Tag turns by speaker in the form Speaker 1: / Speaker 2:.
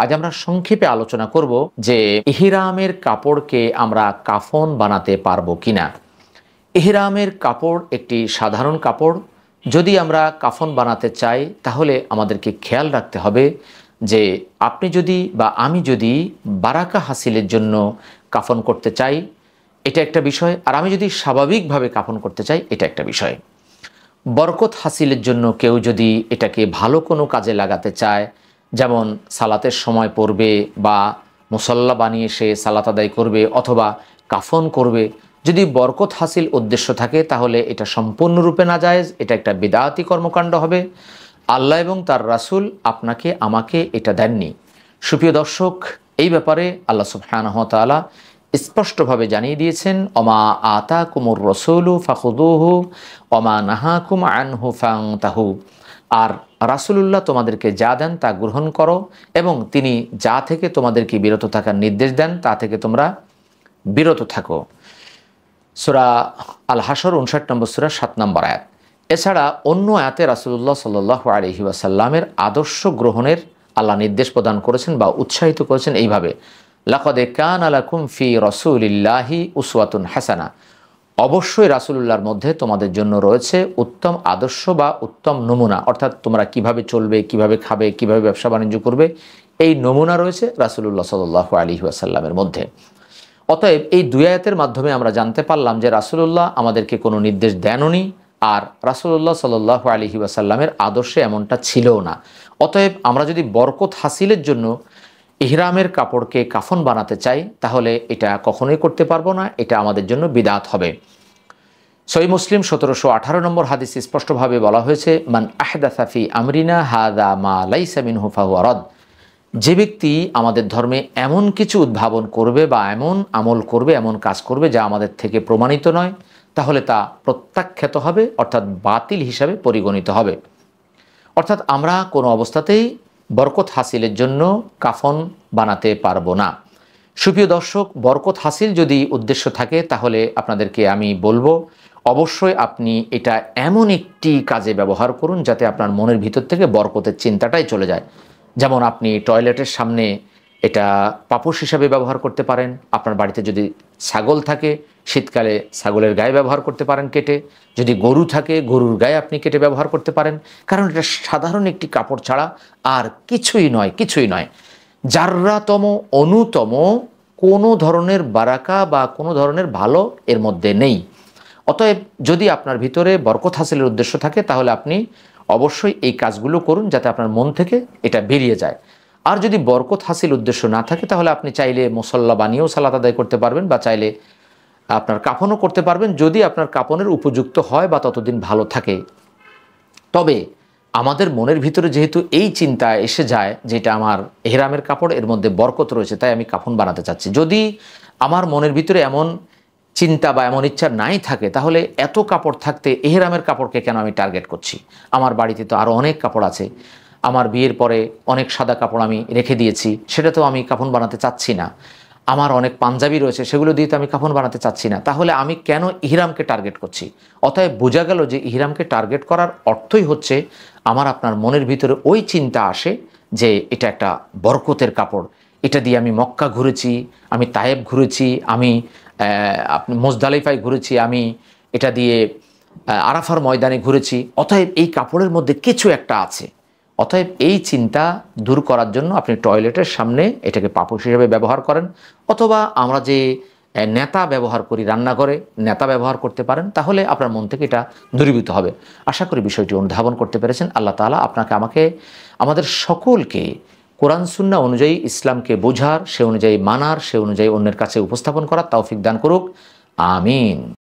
Speaker 1: আজ আমরা সংক্ষেপে আলোচনা করব যে ইহরামের কাপড়কে আমরা কাফন বানাতে পারবো কিনা। ইহরামের কাপড় একটি সাধারণ কাপড়। যদি আমরা কাফন বানাতে চাই তাহলে আমাদেরকে খেয়াল রাখতে হবে যে আপনি যদি বা আমি যদি বারাকা হাসিলের জন্য কাফন করতে চাই এটা একটা বিষয়, আর আমি যদি স্বাভাবিকভাবে কাফন করতে চাই এটা একটা বিষয়। বরকত হাসিলের জন্য কেউ যদি এটাকে ভালো কোনো কাজে লাগাতে চায়, যেমন সালাতের সময় পড়বে বা মুসল্লা বানিয়ে সে সালাত আদায় করবে অথবা কাফন করবে, যদি বরকত হাসিল উদ্দেশ্য থাকে তাহলে এটা সম্পূর্ণরূপে নাজায়েজ, এটা একটা বিদআতি কর্মকাণ্ড হবে। আল্লাহ এবং তার রাসূল আপনাকে আমাকে এটা দেননি। সুপ্রিয় দর্শক, এই ব্যাপারে আল্লাহ সুবহানাহু ওয়া তাআলা স্পষ্টভাবে জানিয়ে দিয়েছেন, অমা আতাকুমুর রাসূলু ফাখুযুহু ওমা নাহাকুম আনহু ফান্তাহু। আর রাসূলুল্লাহ তোমাদেরকে যা দেন তা গ্রহণ করো এবং তিনি যা থেকে তোমাদেরকে বিরত থাকার নির্দেশ দেন তা থেকে তোমরা বিরত থাকো। সূরা আল হাশর 59 নম্বর সূরা 7 নম্বর আয়াত। এছাড়া অন্য আয়াতে রাসূলুল্লাহ সাল্লাল্লাহু আলাইহি ওয়াসাল্লামের আদর্শ গ্রহণের আল্লাহ নির্দেশ প্রদান করেছেন বা উৎসাহিত করেছেন এইভাবে, লাকাদ কানা লাকুম ফি রাসূলিল্লাহি উসওয়াতুন হাসানা। অবশ্যই রাসূলুল্লাহর মধ্যে তোমাদের জন্য রয়েছে উত্তম আদর্শ বা উত্তম নমুনা, অর্থাৎ তোমরা কিভাবে চলবে, কিভাবে খাবে, কিভাবে ব্যবসা বাণিজ্য করবে, এই নমুনা রয়েছে রাসূলুল্লাহ সাল্লাল্লাহু আলাইহি ওয়াসাল্লামের মধ্যে। অতএব এই দুই আয়াতের মাধ্যমে আমরা জানতে পারলাম যে রাসূলুল্লাহ আমাদেরকে কোনো নির্দেশ দেননি, আর রাসূলুল্লাহ সাল্লাল্লাহু আলাইহি ওয়াসাল্লামের আদর্শে এমনটা ছিলও না। অতএব আমরা যদি বরকত হাসিলের জন্য ইহরামের কাপড়কে কাফন বানাতে চাই তাহলে এটা কখনোই করতে পারবো না, এটা আমাদের জন্য বিদআত হবে। সহিহ মুসলিম 1718 নম্বর হাদিস স্পষ্টভাবে বলা হয়েছে, মান আহদাসা ফি আমরিনা হাযা মা লাইসা মিনহু ফাহুয়া রাদ। যে ব্যক্তি আমাদের ধর্মে এমন কিছু উদ্ভাবন করবে বা এমন আমল করবে, এমন কাজ করবে যা আমাদের থেকে প্রমাণিত নয়, তাহলে তা প্রত্যাখ্যাত হবে, অর্থাৎ বাতিল হিসাবে পরিগণিত হবে। অর্থাৎ আমরা কোনো অবস্থাতেই বরকত হাসিলের জন্য কাফন বানাতে পারবো না। সুপ্রিয় দর্শক, বরকত হাসিল যদি উদ্দেশ্য থাকে তাহলে আপনাদেরকে আমি বলবো অবশ্যই আপনি এটা এমন একটি কাজে ব্যবহার করুন যাতে আপনার মনের ভিতর থেকে বরকতের চিন্তাটাই চলে যায়। যেমন আপনি টয়লেটের সামনে এটা পাপোশ হিসাবে ব্যবহার করতে পারেন। আপনার বাড়িতে যদি ছাগল থাকে শীতকালে ছাগলের গায়ে ব্যবহার করতে পারেন কেটে, যদি গরু থাকে গরুর গায়ে আপনি কেটে ব্যবহার করতে পারেন, কারণ এটা সাধারণ একটি কাপড় ছাড়া আর কিছুই নয়, কিছুই নয়। যার্রাতম অনুতম কোনো ধরনের বারাকা বা কোনো ধরনের ভালো এর মধ্যে নেই। অতএব যদি আপনার ভিতরে বরকত হাসিলের উদ্দেশ্য থাকে তাহলে আপনি অবশ্যই এই কাজগুলো করুন যাতে আপনার মন থেকে এটা বেরিয়ে যায়। আর যদি বরকত হাসিল উদ্দেশ্য না থাকে তাহলে আপনি চাইলে মুসল্লা বানিয়েও সালাত আদায় করতে পারবেন বা চাইলে আপনার কাফনও করতে পারবেন, যদি আপনার কাফনের উপযুক্ত হয় বা ততদিন ভালো থাকে। তবে আমাদের মনের ভিতরে যেহেতু এই চিন্তা এসে যায় যেটা আমার ইহরামের কাপড়, এর মধ্যে বরকত রয়েছে, তাই আমি কাফন বানাতে চাচ্ছি। যদি আমার মনের ভিতরে এমন চিন্তা বা এমন ইচ্ছা নাই থাকে তাহলে এত কাপড় থাকতে ইহরামের কাপড়কে কেন আমি টার্গেট করছি? আমার বাড়িতে তো আরও অনেক কাপড় আছে, আমার বিয়ের পরে অনেক সাদা কাপড় আমি রেখে দিয়েছি, সেটা তো আমি কাফন বানাতে চাচ্ছি না। আমার অনেক পাঞ্জাবি রয়েছে, সেগুলো দিয়ে তো আমি কাফন বানাতে চাচ্ছি না। তাহলে আমি কেন ইহরামকে টার্গেট করছি? অতএব বোঝা গেল যে ইহরামকে টার্গেট করার অর্থই হচ্ছে আমার আপনার মনের ভিতরে ওই চিন্তা আসে যে এটা একটা বরকতের কাপড়, এটা দিয়ে আমি মক্কা ঘুরেছি, আমি তায়েব ঘুরেছি, আমি আপনি মুজদালিফায় ঘুরেছি, আমি এটা দিয়ে আরাফার ময়দানে ঘুরেছি, অতএব এই কাপড়ের মধ্যে কিছু একটা আছে। অতএব এই চিন্তা দূর করার জন্য আপনি টয়লেটের সামনে এটাকে পাপোশ হিসেবে ব্যবহার করেন, অথবা আমরা যে নেতা ব্যবহার করি রান্নাঘরে, নেতা ব্যবহার করতে পারেন, তাহলে আপনার মন থেকে এটা দূরীভূত হবে। আশা করি বিষয়টি অনুধাবন করতে পেরেছেন। আল্লাহ তাআলা আপনাকে আমাকে আমাদের সকলকে কোরআন সুন্নাহ অনুযায়ী ইসলামকে বোঝার, সে অনুযায়ী মানার, সে অনুযায়ী অন্যের কাছে উপস্থাপন করার তৌফিক দান করুক। আমিন।